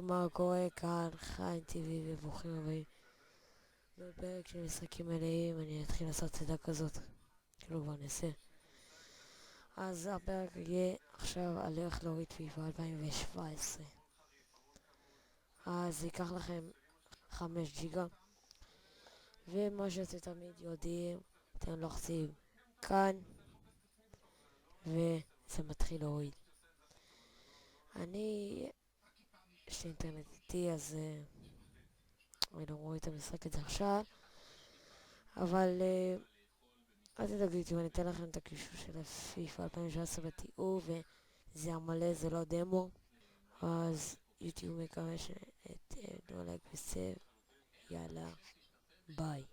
מה קורה כאן, חיים טבעי וברוכים הבאים. בפרק של משחקים מלאים אני אתחיל לעשות סדה כזאת, כאילו כבר נעשה. אז הפרק יהיה עכשיו על איך להוריד פיפא 2017. אז ייקח לכם 5 ג'יגה, ומה שאתם תמיד יודעים, אתם לוחצים כאן, וזה מתחיל להוריד. יש לי אינטרנט איתי, אז אני לא רואה את המשחק הזה עכשיו, אבל אל תדאגו איתי, אני אתן לכם את הקישור של הפיפא 2017 בתיאור, וזה המלא, זה לא דמו. אז יוטיוב מקווה שתנו לייק וסב, יאללה, ביי.